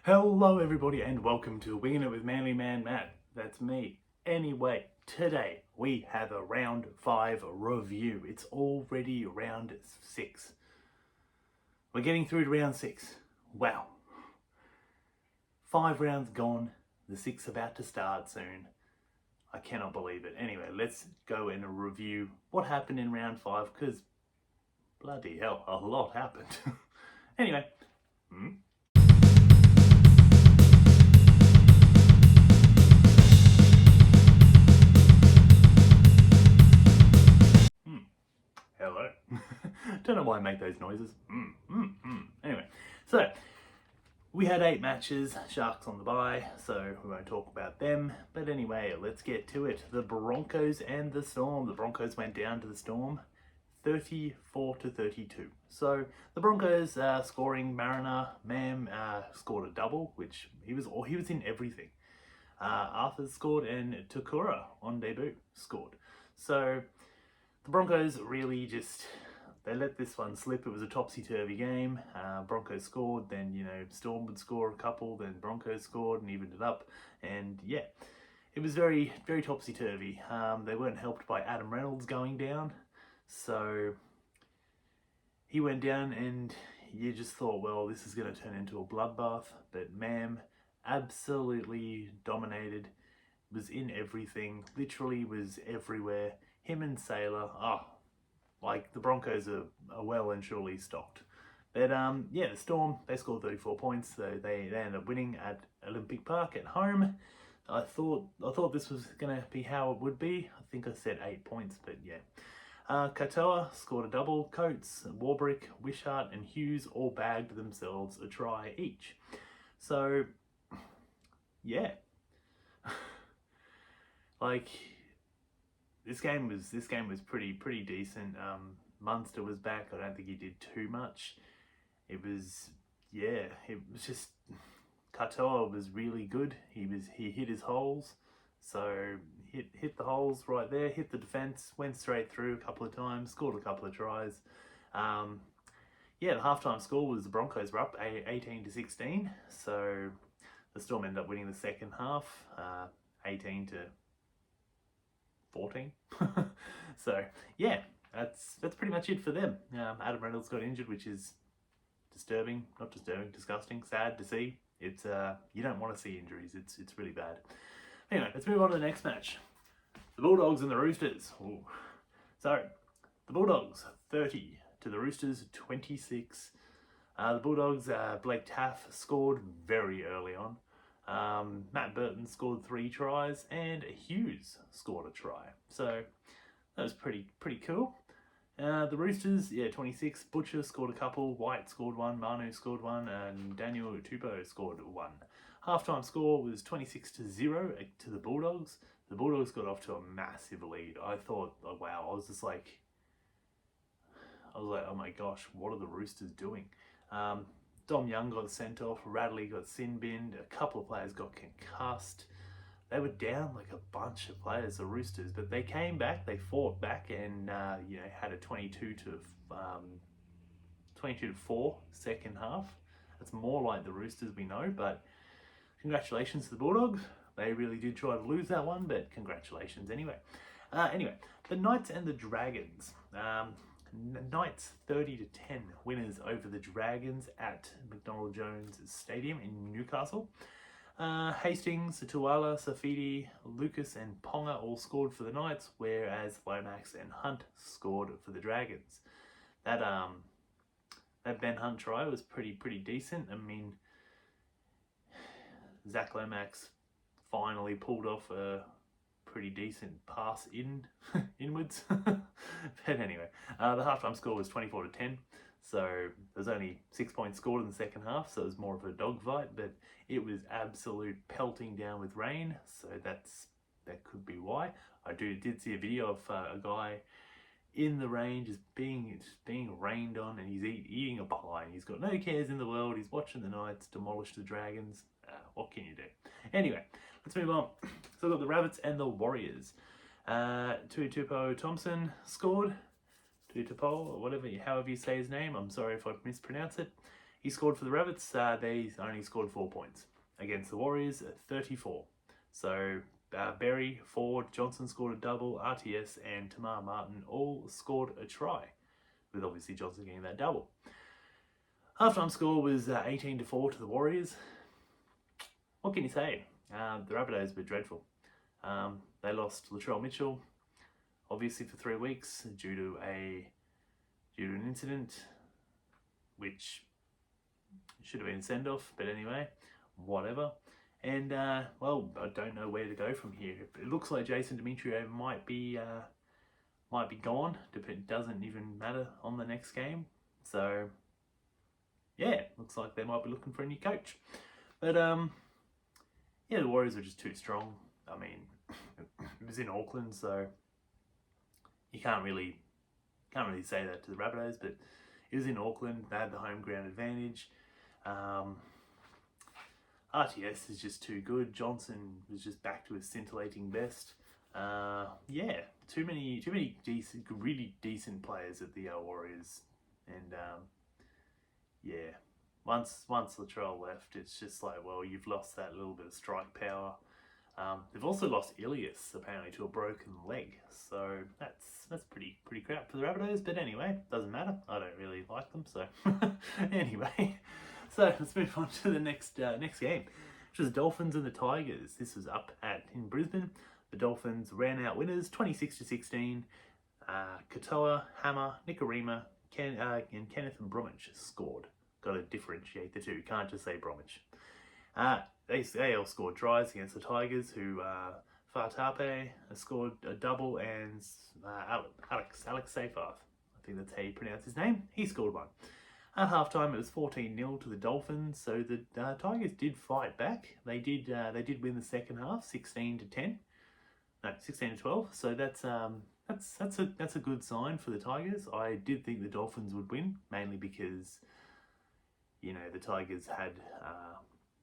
Hello everybody and welcome to Winging It with Manly Man Matt. That's me. Anyway, today we have a round 5 review. It's already round 6. We're getting through to round 6. Wow. 5 rounds gone. The 6th about to start soon. I cannot believe it. Anyway, let's go and review what happened in round 5 because bloody hell, a lot happened. Anyway. Hello. Don't know why I make those noises. Anyway, so we had 8 matches, Sharks on the bye, so we won't talk about them. But anyway, let's get to it. The Broncos and the Storm. The Broncos went down to the Storm 34-32. So the Broncos scoring Mariner, Mam scored a double, which he was in everything. Arthur scored and Takura on debut scored. So the Broncos really just, they let this one slip. It was a topsy-turvy game. Broncos scored, then, Storm would score a couple, then Broncos scored and evened it up. And yeah, it was very, very topsy-turvy. They weren't helped by Adam Reynolds going down. So he went down and you just thought, well, this is going to turn into a bloodbath. But Mam absolutely dominated, was in everything, literally was everywhere. Him and Sailor, like the Broncos are well and surely stocked. But yeah, the Storm, they scored 34 points, so they ended up winning at Olympic Park at home. I thought this was going to be how it would be. I think I said 8 points, but yeah. Katoa scored a double. Coates, Warbrick, Wishart and Hughes all bagged themselves a try each. So, yeah. Like, this game was pretty decent. Munster was back. I don't think he did too much. It was just Katoa was really good. He hit his holes. So hit the holes right there, hit the defense, went straight through a couple of times, scored a couple of tries. The halftime score was the Broncos were up 18-16. So the Storm ended up winning the second half, 18-14. So yeah, that's pretty much it for them. Adam Reynolds got injured, which is disgusting, sad to see. It's you don't want to see injuries. It's really bad. Anyway, let's move on to the next match. The Bulldogs and the Roosters. Ooh. So the Bulldogs 30 to the Roosters 26. The Bulldogs, Blake Taff scored very early on. Matt Burton scored 3 tries and Hughes scored a try. So that was pretty cool. The Roosters, 26. Butcher scored a couple. White scored 1. Manu scored 1. And Daniel Tupou scored 1. Halftime score was 26-0 to the Bulldogs. The Bulldogs got off to a massive lead. I thought, oh, wow, I was like, oh my gosh, what are the Roosters doing? Dom Young got sent off. Radley got sin binned. A couple of players got concussed. They were down like a bunch of players, the Roosters, but they came back. They fought back and had a 22-4 second half. That's more like the Roosters we know, but congratulations to the Bulldogs. They really did try to lose that one, but congratulations anyway. The Knights and the Dragons. Knights 30-10 winners over the Dragons at McDonald Jones Stadium in Newcastle. Hastings, Tuala, Safidi, Lucas and Ponga all scored for the Knights, whereas Lomax and Hunt scored for the Dragons. That Ben Hunt try was pretty decent. I mean, Zach Lomax finally pulled off a pretty decent pass inwards. But anyway, the halftime score was 24-10. So there's only 6 points scored in the second half, so it was more of a dogfight, but it was absolute pelting down with rain, so that could be why. I did see a video of a guy in the rain just being rained on, and he's eating a pie, and he's got no cares in the world. He's watching the Knights demolish the Dragons. What can you do? Anyway, let's move on. So we've got the Rabbits and the Warriors. Tuipulotu Thompson scored. Tuipulotu, or however you say his name. I'm sorry if I mispronounce it. He scored for the Rabbits. They only scored 4 points against the Warriors, 34. So Berry, Ford, Johnson scored a double. RTS and Tamar Martin all scored a try, with obviously Johnson getting that double. Halftime score was 18-4 to the Warriors. What can you say? The Rabbitohs were dreadful. They lost Latrell Mitchell, obviously for 3 weeks due to an incident, which should have been a send-off, but anyway, whatever. And well, I don't know where to go from here. It looks like Jason Demetriou might be gone. It doesn't even matter on the next game. So yeah, looks like they might be looking for a new coach. But yeah, the Warriors were just too strong. I mean, it was in Auckland, so you can't really say that to the Rabbitohs, but it was in Auckland. They had the home ground advantage. RTS is just too good. Johnson was just back to his scintillating best. Yeah, too many really decent players at the Warriors, and yeah, once Latrell left, it's just like, well, you've lost that little bit of strike power. They've also lost Ilias apparently to a broken leg, so that's pretty crap for the Rabbitohs. But anyway, doesn't matter. I don't really like them, so anyway. So let's move on to the next game, which was Dolphins and the Tigers. This was up in Brisbane. The Dolphins ran out winners 26-16. Katoa, Hammer, Nikorima, and Kenneth and Bromwich scored. Got to differentiate the two. You can't just say Bromwich. They all scored tries against the Tigers, who Fatape scored a double, and Alex Seyfarth, I think that's how you pronounce his name, he scored one. At halftime, it was 14-0 to the Dolphins, so the Tigers did fight back. They did win the second half, 16-10. No, 16-12. So that's a good sign for the Tigers. I did think the Dolphins would win, mainly because, you know, the Tigers had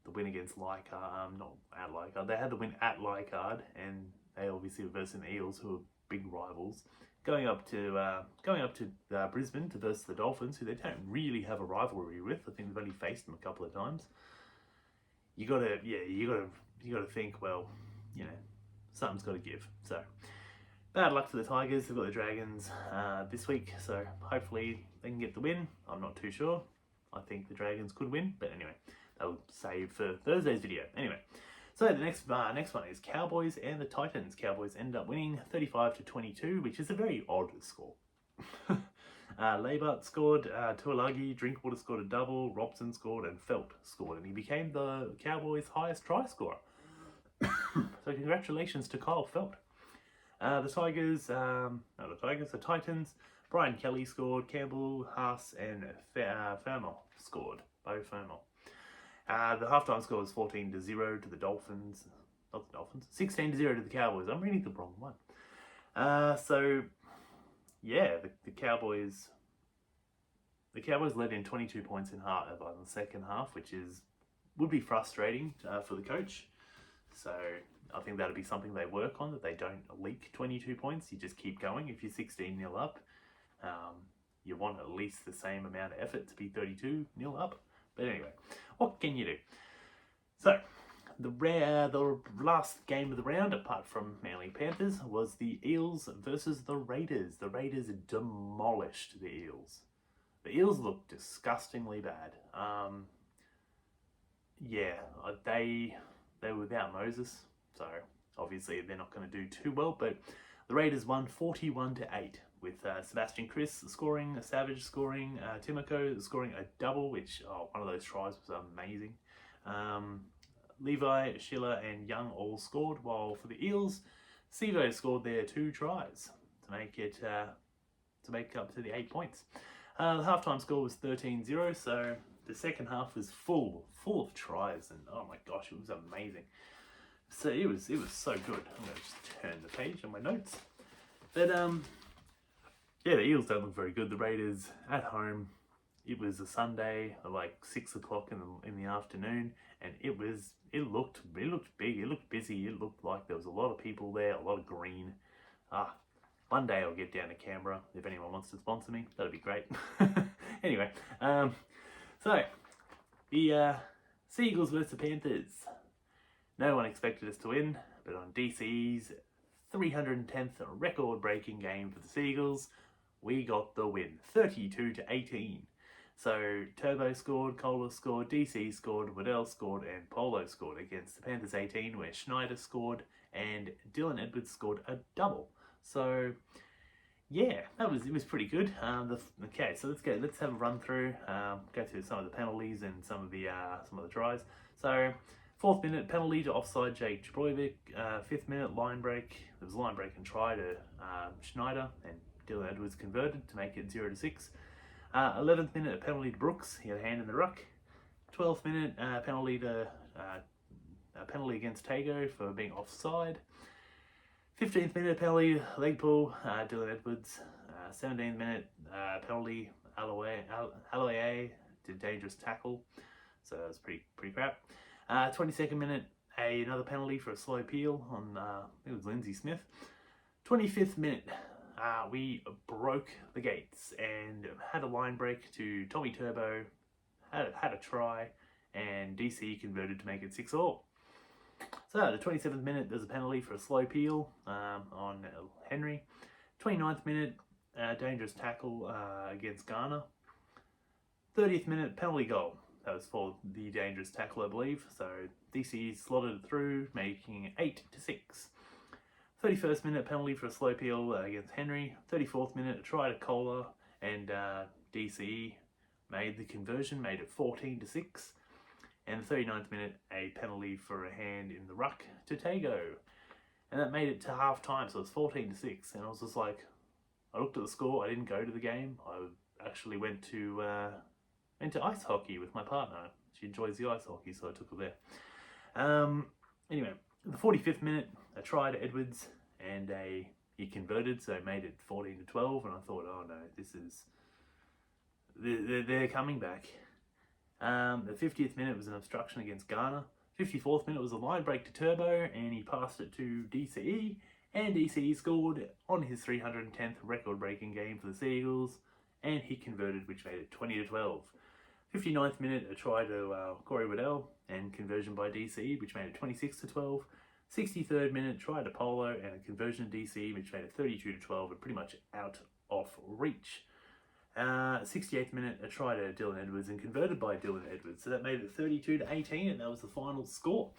the win against Leichhardt, not at Leichhardt. They had the win at Leichhardt, and they obviously were versing the Eels, who are big rivals. Going up to Brisbane to versus the Dolphins, who they don't really have a rivalry with. I think they've only faced them a couple of times. You gotta think, well, you know, something's got to give. So bad luck to the Tigers. They've got the Dragons this week, so hopefully they can get the win. I'm not too sure. I think the Dragons could win, but anyway, they'll save for Thursday's video. Anyway. So the next one is Cowboys and the Titans. Cowboys ended up winning 35-22, which is a very odd score. Labart scored, Tuolagi, Drinkwater scored a double, Robson scored, and Felt scored, and he became the Cowboys' highest try scorer. So congratulations to Kyle Felt. The Titans, Brian Kelly scored, Campbell, Haas, and Fermel scored. Bo Fermel. The halftime score was 14-0 to the Dolphins. Not the Dolphins. 16-0 to the Cowboys. I'm reading the wrong one. So yeah, the Cowboys led in 22 points in the second half, which would be frustrating for the coach. So I think that'll be something they work on, that they don't leak 22 points. You just keep going. If you're 16-0 up, you want at least the same amount of effort to be 32-0 up. But anyway, what can you do? So, the last game of the round, apart from Manly Panthers, was the Eels versus the Raiders. The Raiders demolished the Eels. The Eels looked disgustingly bad. Yeah, they were without Moses, so obviously they're not going to do too well. But the Raiders won 41-8. With Sebastian Chris scoring, Savage scoring, Timoko scoring a double, which one of those tries was amazing. Levi, Schiller, and Young all scored, while for the Eels, Sevo scored their 2 tries to make up to the 8 points. The halftime score was 13-0, so the second half was full of tries, and oh my gosh, it was amazing. So it was so good. I'm going to just turn the page on my notes. But yeah, the Eels don't look very good. The Raiders at home. It was a Sunday at like 6 o'clock in the afternoon, and it looked big. It looked busy. It looked like there was a lot of people there, a lot of green. One day I'll get down to Canberra if anyone wants to sponsor me. That'd be great. Anyway, so The Seagulls versus the Panthers. No one expected us to win, but on DC's 310th record-breaking game for the Seagulls, we got the win, 32-18. So Turbo scored, Kohler scored, DC scored, Waddell scored, and Polo scored against the Panthers 18, where Schneider scored and Dylan Edwards scored a double. So yeah, it was pretty good. Okay, so let's have a run through, go through some of the penalties and some of the tries. So 4th minute penalty to offside Jake Trbojevic. 5th minute line break. There was a line break and try to Schneider, and Dylan Edwards converted to make it 0-6. 11th minute a penalty to Brooks. He had a hand in the ruck. 12th minute penalty against Tago for being offside. 15th minute penalty, leg pull, Dylan Edwards. 17th minute penalty, Aloiai did dangerous tackle, so that was pretty crap. 22nd minute, another penalty for a slow peel on, I think it was Lindsay Smith. 25th minute, we broke the gates and had a line break to Tommy Turbo, had a try, and DC converted to make it 6-all. So the 27th minute, there's a penalty for a slow peel on Henry. 29th minute, dangerous tackle against Garner. 30th minute, penalty goal. That was for the dangerous tackle, I believe. So DC slotted it through, making it 8-6. 31st minute, penalty for a slow peel against Henry. 34th minute, a try to Kohler, and DC made the conversion, made it 14-6. And the 39th minute, a penalty for a hand in the ruck to Tago. And that made it to half time, so it was 14-6. And I was just like, I looked at the score, I didn't go to the game. I actually went to ice hockey with my partner. She enjoys the ice hockey, so I took her there. Anyway, the 45th minute, a try to Edwards, and he converted, so made it 14-12. And I thought, oh no, they're coming back. The 50th minute was an obstruction against Garner. 54th minute was a line break to Turbo, and he passed it to DCE, and DCE scored on his 310th record-breaking game for the Seagulls, and he converted, which made it 20-12. 59th minute, a try to Corey Waddell, and conversion by DCE, which made it 26-12. 63rd minute, try to Polo, and a conversion to DCE, which made it 32-12, and pretty much out of reach. 68th minute, a try to Dylan Edwards and converted by Dylan Edwards. So that made it 32-18, and that was the final score.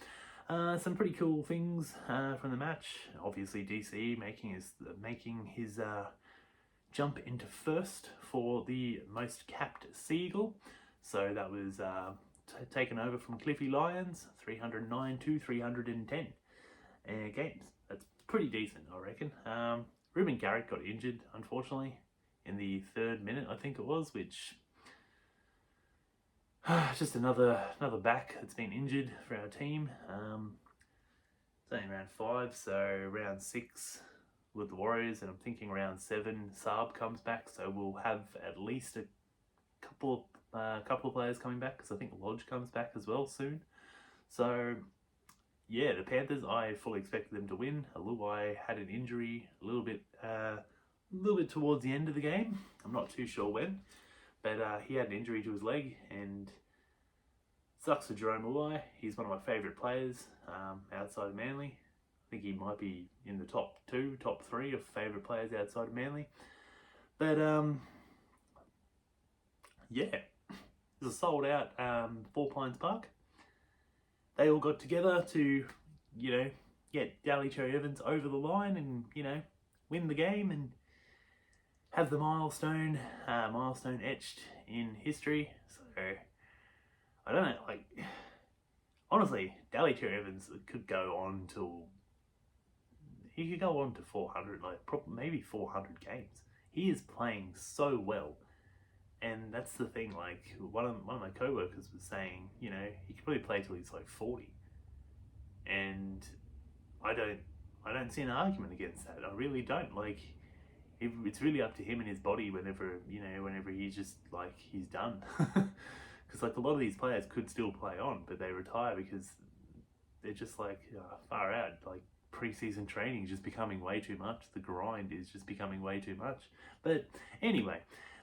Some pretty cool things from the match. Obviously, DCE making his jump into first for the most capped Seagull. So that was taken over from Cliffy Lyons, 309 to 310 games. That's pretty decent, I reckon. Ruben Garrett got injured, unfortunately, in the 3rd minute, I think it was, which just another back that's been injured for our team. It's only round 5, so round 6 with the Warriors, and I'm thinking round 7 Saab comes back, so we'll have at least a couple of players coming back, because I think Lodge comes back as well soon. So yeah, the Panthers, I fully expected them to win. Aluai had an injury a little bit towards the end of the game. I'm not too sure when, but he had an injury to his leg, and sucks for Jerome Aluai. He's one of my favourite players outside of Manly. I think he might be in the top 3 of favourite players outside of Manly. But yeah, it was a sold out Four Pines Park. They all got together to, get Daly Cherry Evans over the line and, win the game and have the milestone etched in history. So I don't know, honestly, Daly Cherry Evans could go on to 400, maybe 400 games. He is playing so well, and that's the thing. One of my co-workers was saying, he could probably play till he's 40, and I don't see an argument against that. I really don't. It's really up to him and his body whenever he's just he's done. Because a lot of these players could still play on, but they retire because they're just far out. Pre-season training is just becoming way too much. The grind is just becoming way too much. But anyway,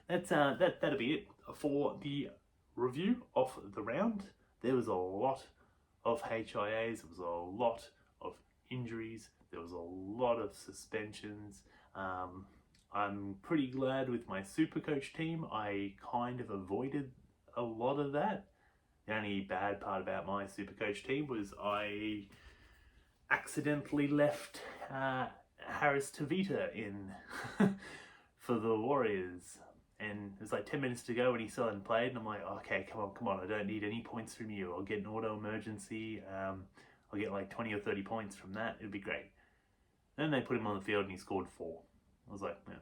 that'll be it for the review of the round. There was a lot of HIAs, there was a lot of injuries, there was a lot of suspensions. I'm pretty glad with my Supercoach team, I kind of avoided a lot of that. The only bad part about my Supercoach team was I accidentally left Harris Tavita in for the Warriors. And it was like 10 minutes to go when he still hadn't played, and I'm like, okay, come on, I don't need any points from you. I'll get an auto emergency. I'll get like 20 or 30 points from that. It'd be great. Then they put him on the field and he scored 4. I was like, yeah,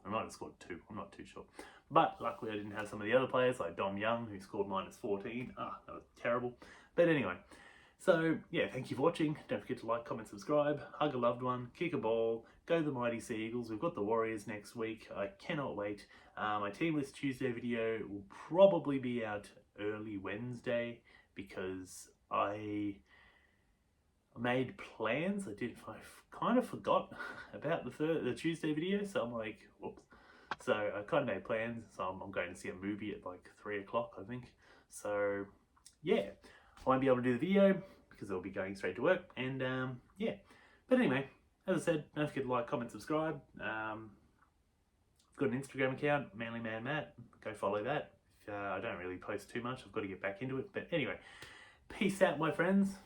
I might have scored 2. I'm not too sure. But luckily I didn't have some of the other players like Dom Young, who scored -14. That was terrible. But anyway, so yeah, thank you for watching. Don't forget to like, comment, subscribe, hug a loved one, kick a ball, go the Mighty Sea Eagles. We've got the Warriors next week. I cannot wait. My Team List Tuesday video will probably be out early Wednesday because I made plans. I kind of forgot about the Tuesday video, so I'm like, whoops. So I kind of made plans, so I'm going to see a movie at like 3 o'clock, I think. So yeah, I won't be able to do the video because I'll be going straight to work, and yeah. But anyway, as I said, don't forget to like, comment, subscribe. I've got an Instagram account, ManlyManMatt. Go follow that. I don't really post too much. I've got to get back into it. But anyway, peace out, my friends.